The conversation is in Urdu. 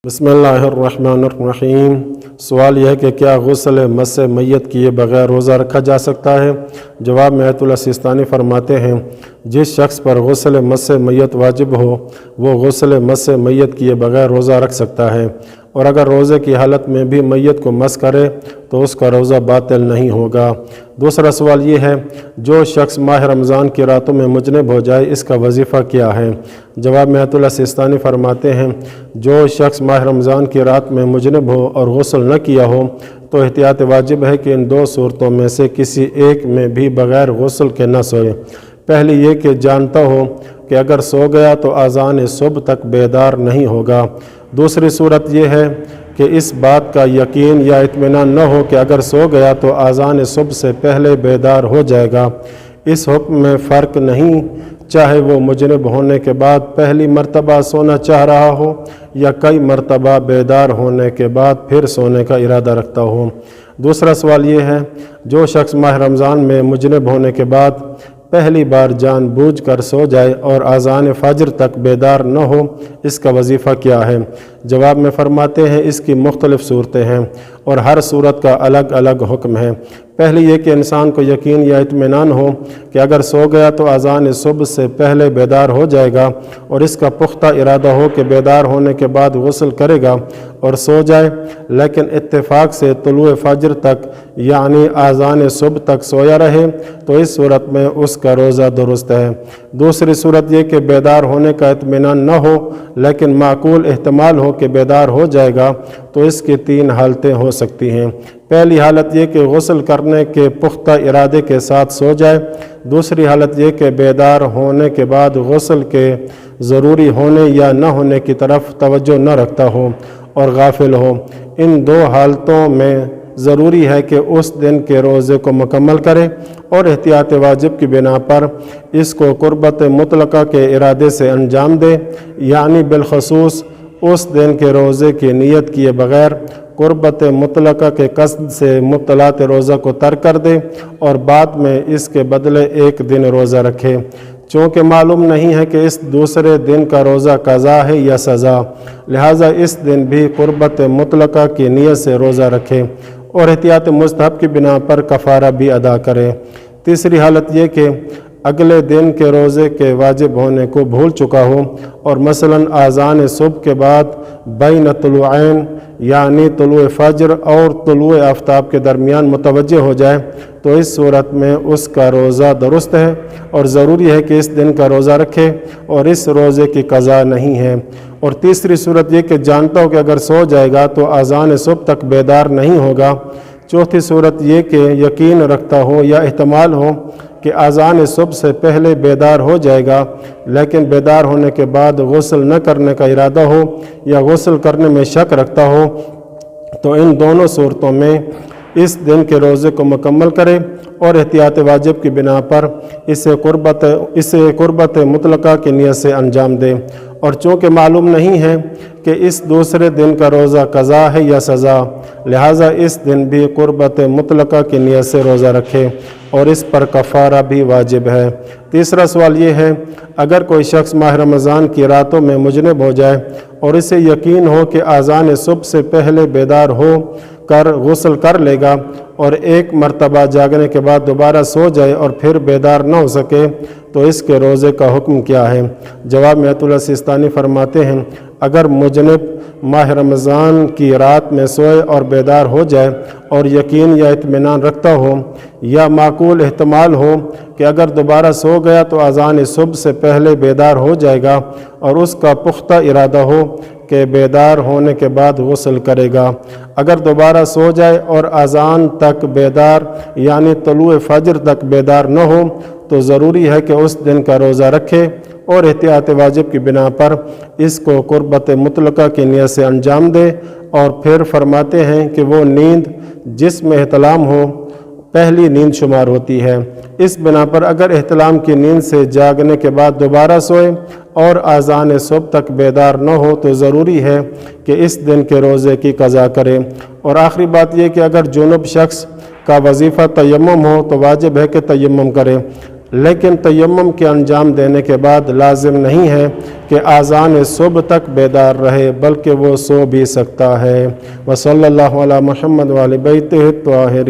بسم اللہ الرحمن الرحیم۔ سوال یہ ہے کہ کیا غسل مس میت کیے بغیر روزہ رکھا جا سکتا ہے؟ جواب میں آیت اللہ سیستانی فرماتے ہیں جس شخص پر غسل مس میت واجب ہو وہ غسل مس میت کیے بغیر روزہ رکھ سکتا ہے، اور اگر روزے کی حالت میں بھی میت کو مس کرے تو اس کا روزہ باطل نہیں ہوگا۔ دوسرا سوال یہ ہے جو شخص ماہ رمضان کی راتوں میں مجنب ہو جائے اس کا وظیفہ کیا ہے؟ جواب میں آیت اللہ سیستانی فرماتے ہیں جو شخص ماہ رمضان کی رات میں مجنب ہو اور غسل نہ کیا ہو تو احتیاط واجب ہے کہ ان دو صورتوں میں سے کسی ایک میں بھی بغیر غسل کے نہ سوئے۔ پہلی یہ کہ جانتا ہو کہ اگر سو گیا تو اذان صبح تک بیدار نہیں ہوگا۔ دوسری صورت یہ ہے کہ اس بات کا یقین یا اطمینان نہ ہو کہ اگر سو گیا تو اذان صبح سے پہلے بیدار ہو جائے گا۔ اس حکم میں فرق نہیں، چاہے وہ مجنب ہونے کے بعد پہلی مرتبہ سونا چاہ رہا ہو یا کئی مرتبہ بیدار ہونے کے بعد پھر سونے کا ارادہ رکھتا ہو۔ دوسرا سوال یہ ہے جو شخص ماہ رمضان میں مجنب ہونے کے بعد پہلی بار جان بوجھ کر سو جائے اور اذان فجر تک بیدار نہ ہو اس کا وظیفہ کیا ہے؟ جواب میں فرماتے ہیں اس کی مختلف صورتیں ہیں اور ہر صورت کا الگ الگ حکم ہے۔ پہلی یہ کہ انسان کو یقین یا اطمینان ہو کہ اگر سو گیا تو اذان صبح سے پہلے بیدار ہو جائے گا اور اس کا پختہ ارادہ ہو کہ بیدار ہونے کے بعد غسل کرے گا اور سو جائے، لیکن اتفاق سے طلوع فجر تک یعنی اذان صبح تک سویا رہے تو اس صورت میں اس کا روزہ درست ہے۔ دوسری صورت یہ کہ بیدار ہونے کا اطمینان نہ ہو لیکن معقول احتمال ہو کہ بیدار ہو جائے گا تو اس کی تین حالتیں ہو سکتی ہیں۔ پہلی حالت یہ کہ غسل کرنے کے پختہ ارادے کے ساتھ سو جائے۔ دوسری حالت یہ کہ بیدار ہونے کے بعد غسل کے ضروری ہونے یا نہ ہونے کی طرف توجہ نہ رکھتا ہو اور غافل ہو۔ ان دو حالتوں میں ضروری ہے کہ اس دن کے روزے کو مکمل کرے اور احتیاط واجب کی بنا پر اس کو قربت مطلقہ کے ارادے سے انجام دے، یعنی بالخصوص اس دن کے روزے کی نیت کیے بغیر قربت مطلقہ کے قصد سے مبطلات روزہ کو ترک کر دے اور بعد میں اس کے بدلے ایک دن روزہ رکھے۔ چونکہ معلوم نہیں ہے کہ اس دوسرے دن کا روزہ قضا ہے یا سزا، لہٰذا اس دن بھی قربت مطلقہ کی نیت سے روزہ رکھے اور احتیاط مستحب کی بنا پر کفارہ بھی ادا کرے۔ تیسری حالت یہ کہ اگلے دن کے روزے کے واجب ہونے کو بھول چکا ہو اور مثلاً اذان صبح کے بعد بین طلوعین یعنی طلوع فجر اور طلوع آفتاب کے درمیان متوجہ ہو جائے تو اس صورت میں اس کا روزہ درست ہے اور ضروری ہے کہ اس دن کا روزہ رکھے اور اس روزے کی قضا نہیں ہے۔ اور تیسری صورت یہ کہ جانتا ہو کہ اگر سو جائے گا تو اذان صبح تک بیدار نہیں ہوگا۔ چوتھی صورت یہ کہ یقین رکھتا ہو یا احتمال ہو کہ اذان صبح سے پہلے بیدار ہو جائے گا لیکن بیدار ہونے کے بعد غسل نہ کرنے کا ارادہ ہو یا غسل کرنے میں شک رکھتا ہو تو ان دونوں صورتوں میں اس دن کے روزے کو مکمل کرے اور احتیاط واجب کی بنا پر اسے قربت مطلقہ کی نیت سے انجام دے۔ اور چونکہ معلوم نہیں ہے کہ اس دوسرے دن کا روزہ قضا ہے یا سزا، لہٰذا اس دن بھی قربت مطلقہ کی نیت سے روزہ رکھے اور اس پر کفارہ بھی واجب ہے۔ تیسرا سوال یہ ہے اگر کوئی شخص ماہ رمضان کی راتوں میں مجنب ہو جائے اور اسے یقین ہو کہ اذان صبح سے پہلے بیدار ہو کر غسل کر لے گا اور ایک مرتبہ جاگنے کے بعد دوبارہ سو جائے اور پھر بیدار نہ ہو سکے تو اس کے روزے کا حکم کیا ہے؟ جواب میں آیت اللہ سیستانی فرماتے ہیں اگر مجنب ماہ رمضان کی رات میں سوئے اور بیدار ہو جائے اور یقین یا اطمینان رکھتا ہو یا معقول احتمال ہو کہ اگر دوبارہ سو گیا تو اذان صبح سے پہلے بیدار ہو جائے گا اور اس کا پختہ ارادہ ہو کہ بیدار ہونے کے بعد غسل کرے گا، اگر دوبارہ سو جائے اور اذان تک بیدار یعنی طلوع فجر تک بیدار نہ ہو تو ضروری ہے کہ اس دن کا روزہ رکھے اور احتیاط واجب کی بنا پر اس کو قربت مطلقہ کی نیت سے انجام دے۔ اور پھر فرماتے ہیں کہ وہ نیند جس میں احتلام ہو پہلی نیند شمار ہوتی ہے۔ اس بنا پر اگر احتلام کی نیند سے جاگنے کے بعد دوبارہ سوئے اور اذان صبح تک بیدار نہ ہو تو ضروری ہے کہ اس دن کے روزے کی قضا کرے۔ اور آخری بات یہ کہ اگر جنوب شخص کا وظیفہ تیمم ہو تو واجب ہے کہ تیمم کرے، لیکن تیمم کے انجام دینے کے بعد لازم نہیں ہے کہ آذان صبح تک بیدار رہے، بلکہ وہ سو بھی سکتا ہے۔ وصلی اللہ علی محمد وآل بیتہ الطاہرین۔